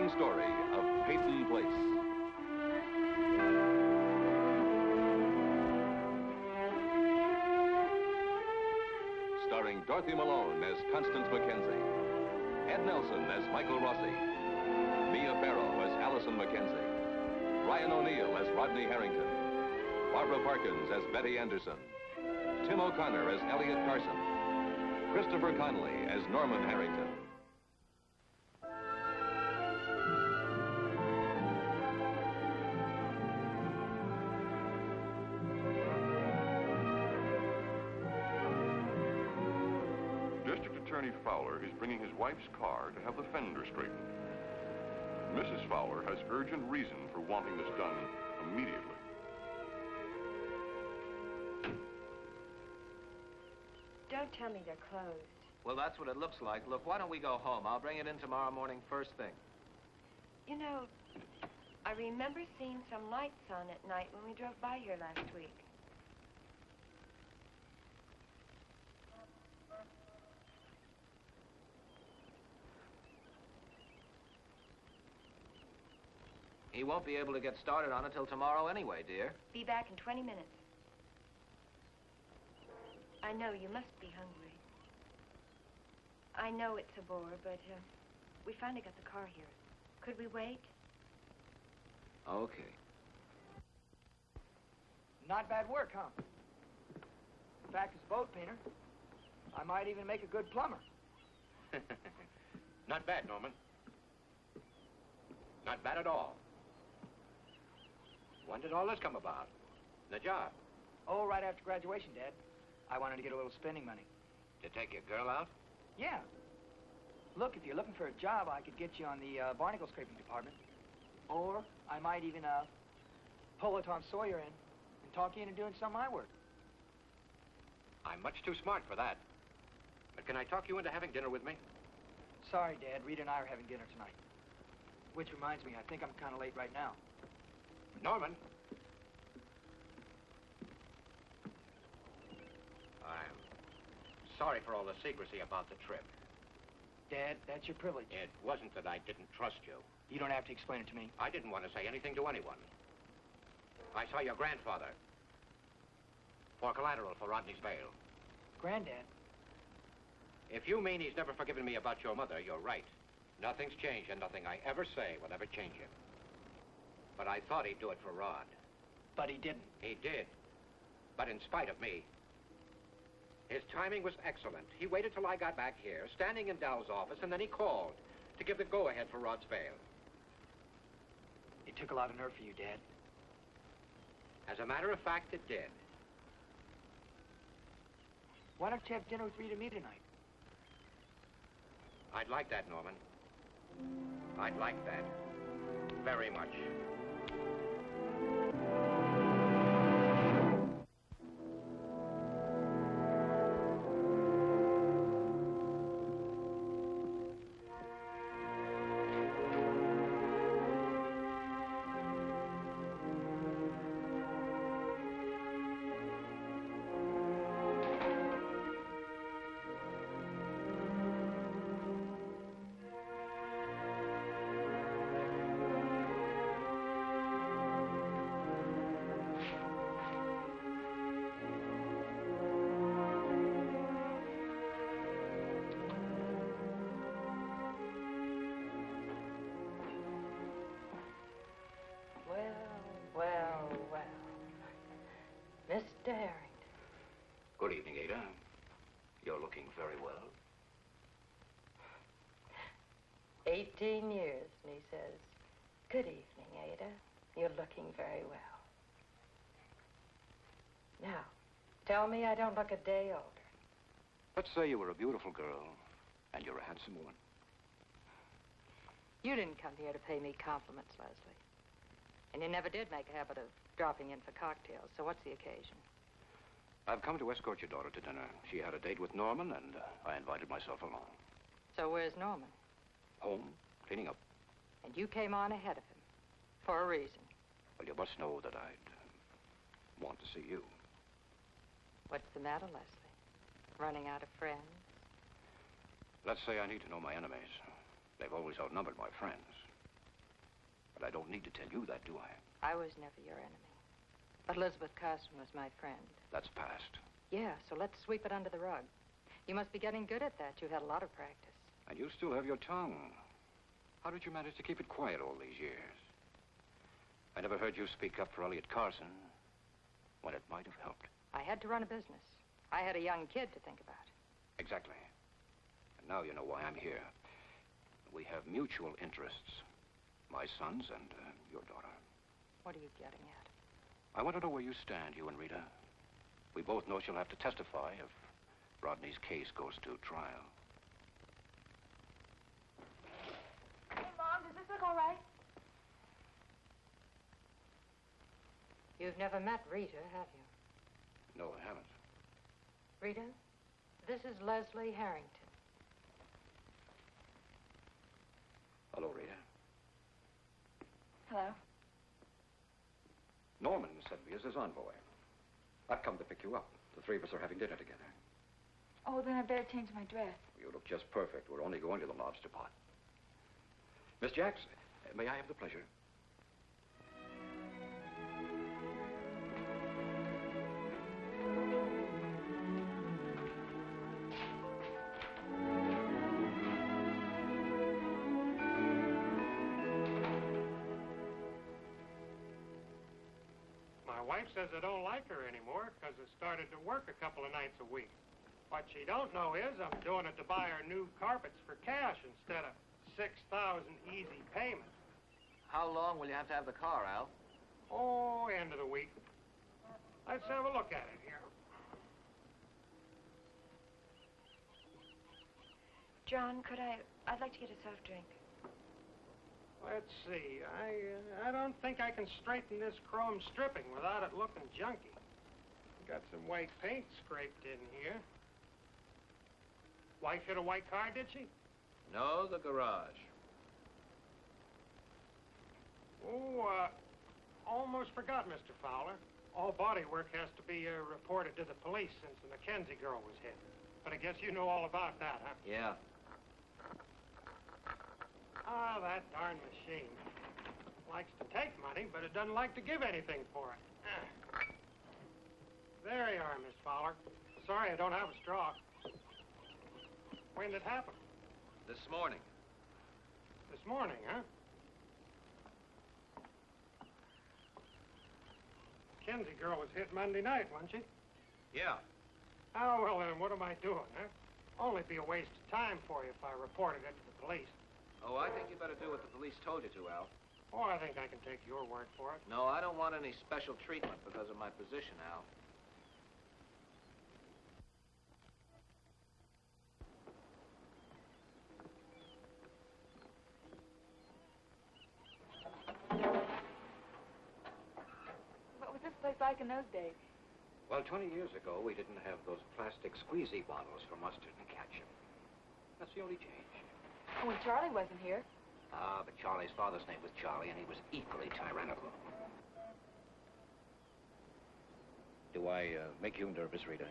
thrilling story of Peyton Place. Starring Dorothy Malone as Constance Mackenzie, Ed Nelson as Michael Rossi, Mia Farrow as Allison Mackenzie, Ryan O'Neill as Rodney Harrington, Barbara Parkins as Betty Anderson, Tim O'Connor as Elliot Carson, Christopher Connolly as Norman Harrington. District Attorney Fowler is bringing his wife's car to have the fender straightened. Mrs. Fowler has urgent reason for wanting this done immediately. Don't tell me they're closed. Well, that's what it looks like. Look, why don't we go home? I'll bring it in tomorrow morning first thing. You know, I remember seeing some lights on at night when we drove by here last week. He won't be able to get started on it till tomorrow anyway, dear. Be back in 20 minutes. I know you must be hungry. I know it's a bore, but we finally got the car here. Could we wait? Okay. Not bad work, huh? In fact, as a boat painter, I might even make a good plumber. Not bad, Norman. Not bad at all. When did all this come about? The job? Oh, right after graduation, Dad. I wanted to get a little spending money. To take your girl out? Yeah. Look, if you're looking for a job, I could get you on the barnacle scraping department. Or I might even pull a Tom Sawyer in and talk you into doing some of my work. I'm much too smart for that. But can I talk you into having dinner with me? Sorry, Dad. Rita and I are having dinner tonight. Which reminds me, I think I'm kind of late right now. Norman. I'm sorry for all the secrecy about the trip. Dad, that's your privilege. It wasn't that I didn't trust you. You don't have to explain it to me. I didn't want to say anything to anyone. I saw your grandfather. For collateral for Rodney's bail. Granddad? If you mean he's never forgiven me about your mother, you're right. Nothing's changed, and nothing I ever say will ever change him. But I thought he'd do it for Rod. But he didn't. He did. But in spite of me. His timing was excellent. He waited till I got back here, standing in Dow's office, and then he called to give the go-ahead for Rod's bail. It took a lot of nerve for you, Dad. As a matter of fact, it did. Why don't you have dinner with Rita and me tonight? I'd like that, Norman. I'd like that. Very much. Mr. Harrington. Good evening, Ada. You're looking very well. 18 years, and he says, "Good evening, Ada. You're looking very well." Now, tell me I don't look a day older. Let's say you were a beautiful girl, and you're a handsome woman. You didn't come here to pay me compliments, Leslie. And you never did make a habit of dropping in for cocktails, so what's the occasion? I've come to escort your daughter to dinner. She had a date with Norman, and I invited myself along. So where's Norman? Home, cleaning up. And you came on ahead of him, for a reason. Well, you must know that I'd want to see you. What's the matter, Leslie? Running out of friends? Let's say I need to know my enemies. They've always outnumbered my friends. But I don't need to tell you that, do I? I was never your enemy. But Elizabeth Carson was my friend. That's past. Yeah, so let's sweep it under the rug. You must be getting good at that. You've had a lot of practice. And you still have your tongue. How did you manage to keep it quiet all these years? I never heard you speak up for Elliot Carson when it might have helped. I had to run a business. I had a young kid to think about. Exactly. And now you know why I'm here. We have mutual interests. My sons and your daughter. What are you getting at? I want to know where you stand, you and Rita. We both know she'll have to testify if Rodney's case goes to trial. Hey, Mom, does this look all right? You've never met Rita, have you? No, I haven't. Rita, this is Leslie Harrington. Hello, Rita. Hello. Norman sent me as his envoy. I've come to pick you up. The three of us are having dinner together. Oh, then I better change my dress. You look just perfect. We're only going to the lobster pot. Miss Jacks, may I have the pleasure? My wife says I don't like her anymore because I started to work a couple of nights a week. What she don't know is I'm doing it to buy her new carpets for cash instead of 6,000 easy payments. How long will you have to have the car, Al? Oh, end of the week. Let's have a look at it here. John, I'd like to get a soft drink. Let's see. I don't think I can straighten this chrome stripping without it looking junky. Got some white paint scraped in here. Wife hit a white car, did she? No, the garage. Oh, almost forgot, Mr. Fowler. All body work has to be reported to the police since the Mackenzie girl was hit. But I guess you know all about that, huh? Yeah. Ah, that darn machine. Likes to take money, but it doesn't like to give anything for it. There you are, Miss Fowler. Sorry I don't have a straw. When did it happen? This morning. This morning, huh? Mackenzie girl was hit Monday night, wasn't she? Yeah. Oh, well, then what am I doing, huh? Only be a waste of time for you if I reported it to the police. Oh, I think you better do what the police told you to, Al. Oh, I think I can take your word for it. No, I don't want any special treatment because of my position, Al. What was this place like in those days? Well, 20 years ago, we didn't have those plastic squeezy bottles for mustard and ketchup. That's the only change. Oh, when Charlie wasn't here. Ah, but Charlie's father's name was Charlie, and he was equally tyrannical. Do I make you nervous, Rita?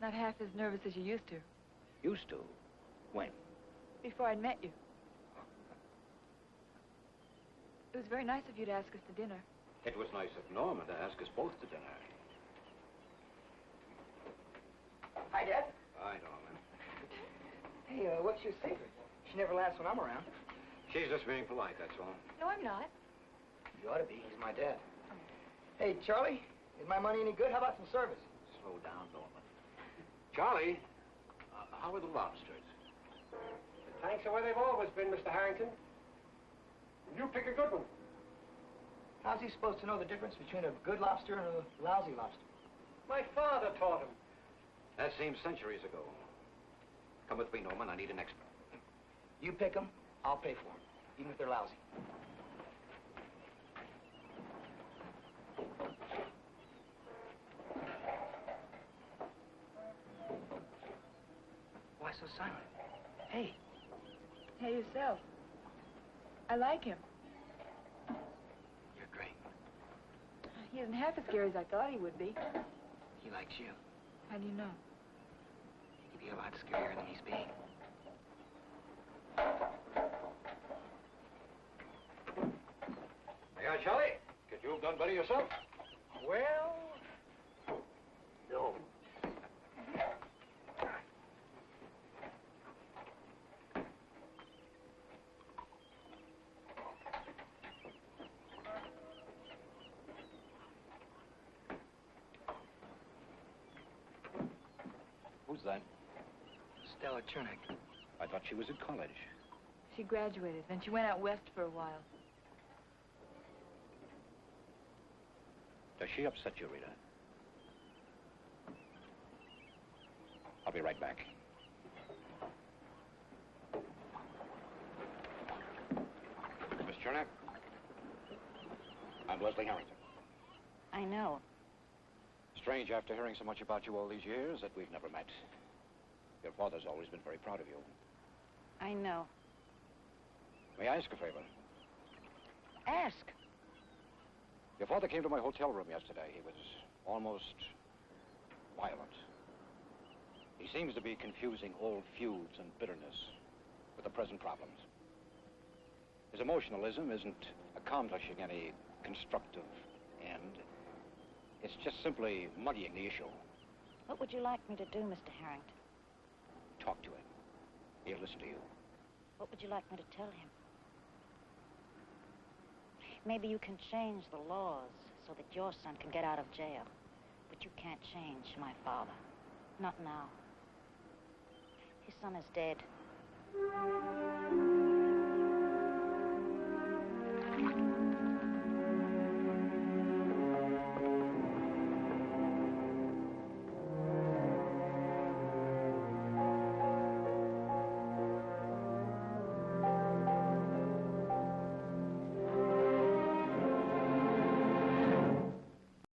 Not half as nervous as you used to. Used to? When? Before I'd met you. It was very nice of you to ask us to dinner. It was nice of Norma to ask us both to dinner. Hi, Dad. Hi, Norman. Hey, what's your secret? She never laughs when I'm around. She's just being polite, that's all. No, I'm not. You ought to be. He's my dad. Hey, Charlie, is my money any good? How about some service? Slow down, Norman. Charlie, how are the lobsters? Thanks are where they've always been, Mr. Harrington. You pick a good one. How's he supposed to know the difference between a good lobster and a lousy lobster? My father taught him. That seems centuries ago. Come with me, Norman. I need an expert. You pick them, I'll pay for them, even if they're lousy. Why so silent? Hey. Hey, yourself. I like him. You're great. He isn't half as scary as I thought he would be. He likes you. How do you know? He could be a lot scarier than he's being. Ready yourself? Well, no. Who's that? Stella Chernick. I thought she was in college. She graduated, then she went out west for a while. Does she upset you, Rita? I'll be right back. Miss Chernick? I'm Leslie Harrington. I know. Strange, after hearing so much about you all these years, that we've never met. Your father's always been very proud of you. I know. May I ask a favor? Ask. Your father came to my hotel room yesterday. He was almost violent. He seems to be confusing old feuds and bitterness with the present problems. His emotionalism isn't accomplishing any constructive end. It's just simply muddying the issue. What would you like me to do, Mr. Harrington? Talk to him. He'll listen to you. What would you like me to tell him? Maybe you can change the laws so that your son can get out of jail. But you can't change my father. Not now. His son is dead.